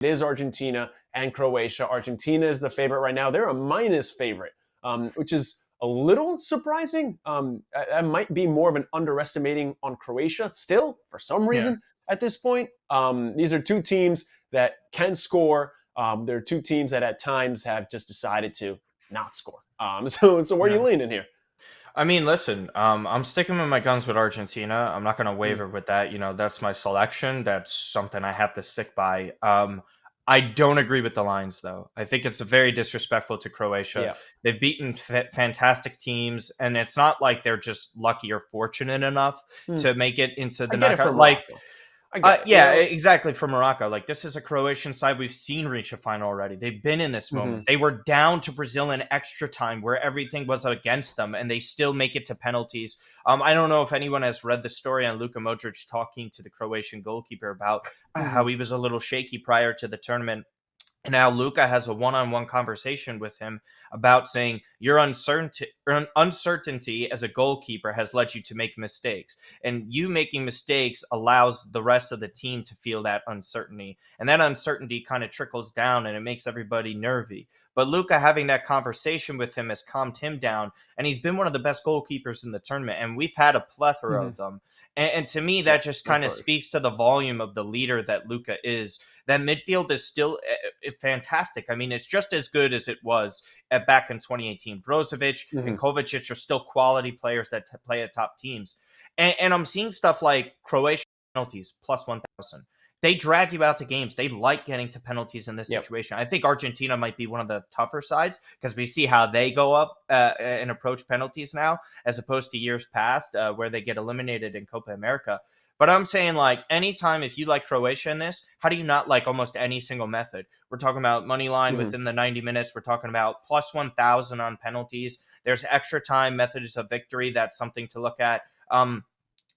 It is Argentina and Croatia. Argentina is the favorite right now. They're a minus favorite, which is a little surprising. That might be more of an underestimating on Croatia still for some Yeah. reason at this point. These are two teams that can score. They're two teams that at times have just decided to not score. So where are you Yeah. leaning here? I mean, listen, I'm sticking with my guns with Argentina. I'm not going to Mm, waver with that. That's my selection. That's something I have to stick by. I don't agree with the lines, though. I think it's very disrespectful to Croatia. yeah, They've beaten fantastic teams, and it's not like they're just lucky or fortunate enough mm, to make it into I the get it knockout. from Like, Morocco. I get it. yeah, exactly. For Morocco, like this is a Croatian side we've seen reach a final already. They've been in this Hmm. moment. They were down to Brazil in extra time, where everything was against them, and they still make it to penalties. I don't know if anyone has read the story on Luka Modric talking to the Croatian goalkeeper about Hmm. how he was a little shaky prior to the tournament. And now Luca has a one-on-one conversation with him about saying your uncertainty as a goalkeeper has led you to make mistakes, and you making mistakes allows the rest of the team to feel that uncertainty, and that uncertainty kind of trickles down, and it makes everybody nervy. But Luca having that conversation with him has calmed him down, and he's been one of the best goalkeepers in the tournament, and we've had a plethora Hmm. of them. And to me, Yeah, that just I've kind of heard. speaks to the volume of the leader that Luca is. That midfield is still fantastic. I mean, it's just as good as it was back in 2018. Brozovic and Hmm. Kovacic are still quality players that play at top teams. And I'm seeing stuff like Croatia penalties plus 1,000. They drag you out to games. They like getting to penalties in this Yep. situation. I think Argentina might be one of the tougher sides because we see how they go up and approach penalties now, as opposed to years past where they get eliminated in Copa America. But I'm saying, like, anytime if you like Croatia in this, how do you not like almost any single method? We're talking about money line Hmm. within the 90 minutes. We're talking about plus 1,000 on penalties. There's extra time methods of victory. That's something to look at.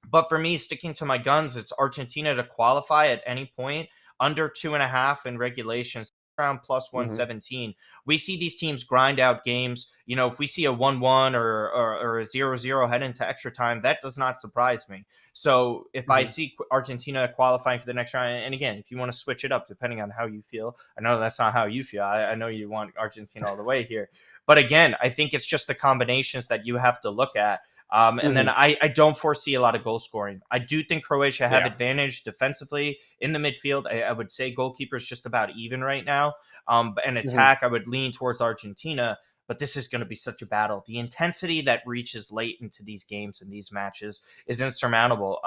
But for me, sticking to my guns, it's Argentina to qualify at any point under 2.5 in regulations, around plus Hmm. 117. We see these teams grind out games. If we see a 1-1 or a 0-0 head into extra time, that does not surprise me. So if I Hmm. see Argentina qualifying for the next round, and again, if you want to switch it up depending on how you feel, I know that's not how you feel. I know you want Argentina all the way here. But again, I think it's just the combinations that you have to look at. And then Hmm. I don't foresee a lot of goal scoring. I do think Croatia have Yeah. advantage defensively in the midfield. I would say goalkeeper's just about even right now. But an Hmm. attack, I would lean towards Argentina. But this is going to be such a battle. The intensity that reaches late into these games and these matches is insurmountable.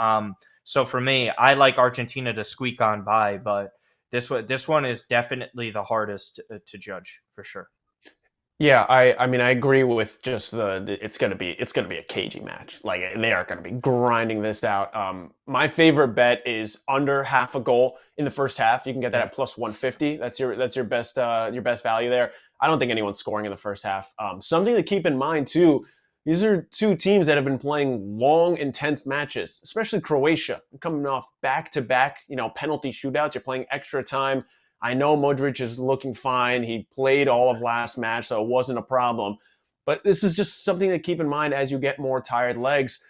So for me, I like Argentina to squeak on by, but this one is definitely the hardest to judge for sure. Yeah, I mean I agree with just it's gonna be a cagey match. Like they are gonna be grinding this out. My favorite bet is under half a goal in the first half. You can get that Yeah. at plus 150. That's your best value there. I don't think anyone's scoring in the first half. Something to keep in mind too. These are two teams that have been playing long, intense matches, especially Croatia, coming off back-to-back, penalty shootouts. You're playing extra time. I know Modric is looking fine. He played all of last match, so it wasn't a problem. But this is just something to keep in mind as you get more tired legs.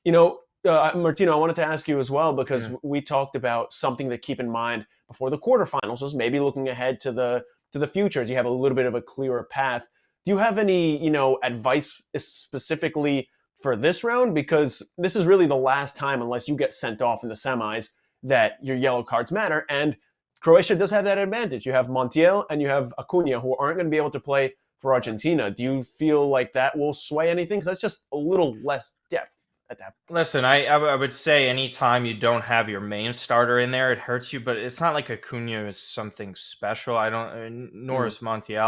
Martino, I wanted to ask you as well because Yeah. we talked about something to keep in mind before the quarterfinals was maybe looking ahead to the future as you have a little bit of a clearer path. Do you have any, advice specifically for this round? Because this is really the last time, unless you get sent off in the semis, that your yellow cards matter. And Croatia does have that advantage. You have Montiel and you have Acuna, who aren't going to be able to play for Argentina. Do you feel like that will sway anything? Because that's just a little less depth at that point. Listen, I would say anytime you don't have your main starter in there, it hurts you. But it's not like Acuna is something special. I don't, nor Mm-hmm. is Montiel.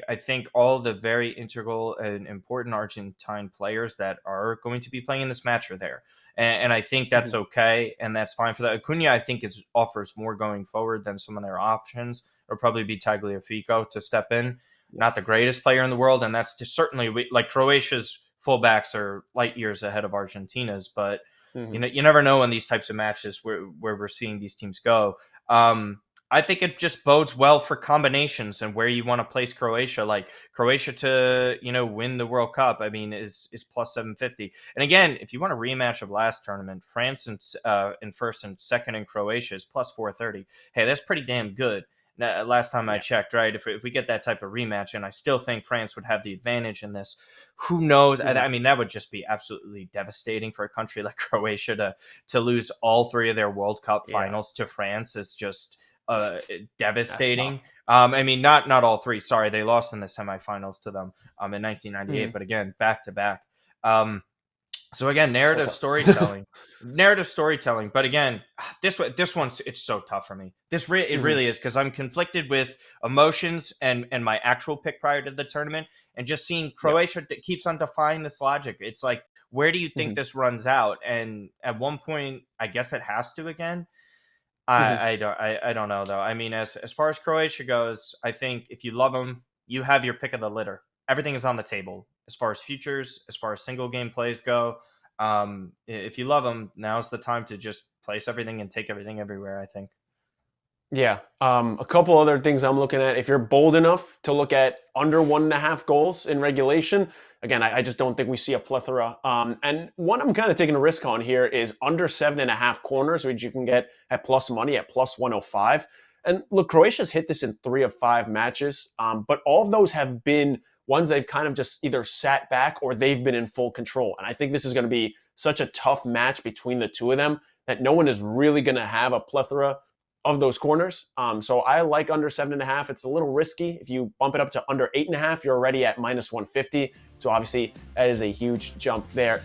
I think all the very integral and important Argentine players that are going to be playing in this match are there, and I think Mm-hmm. that's okay, and that's fine for that. Acuna, I think, offers more going forward than some of their options. It'll probably be Tagliafico to step in. Yeah. Not the greatest player in the world, and that's just certainly like Croatia's fullbacks are light years ahead of Argentina's, but Mm-hmm. you never know in these types of matches where we're seeing these teams go. I think it just bodes well for combinations and where you want to place Croatia. Like Croatia to win the World Cup, I mean, is plus 750. And again, if you want a rematch of last tournament, France in first and second in Croatia is plus 430. Hey, that's pretty damn good. last time I Yeah. checked, right? If we get that type of rematch, and I still think France would have the advantage in this, who knows? Mhm. I mean, that would just be absolutely devastating for a country like Croatia to lose all three of their World Cup Yeah. finals to France is just That's tough. devastating. I mean, not all three. Sorry, they lost in the semifinals to them in 1998, Mhm. but again, back to back. So again, So tough. narrative storytelling. But again, this one's it's so tough for me. It Mhm. really is because I'm conflicted with emotions and my actual pick prior to the tournament, and just seeing Yep. Croatia keeps on defying this logic. It's like, where do you think Mhm. this runs out? And at one point, I guess it has to again. Mhm. I don't know though. I mean, as far as Croatia goes, I think if you love them, you have your pick of the litter. Everything is on the table as far as futures, as far as single game plays go. If you love them, now's the time to just place everything and take everything everywhere. I think. Yeah. A couple other things I'm looking at. If you're bold enough to look at under 1.5 goals in regulation, again, I just don't think we see a plethora. And one I'm kind of taking a risk on here is under 7.5 corners, which you can get at plus money at plus 105. And look, Croatia's hit this in 3 of 5 matches, but all of those have been ones they've kind of just either sat back or they've been in full control. And I think this is going to be such a tough match between the two of them that no one is really going to have a plethora of those corners. So I like under 7.5. It's a little risky. If you bump it up to under 8.5, you're already at minus 150. So obviously that is a huge jump there.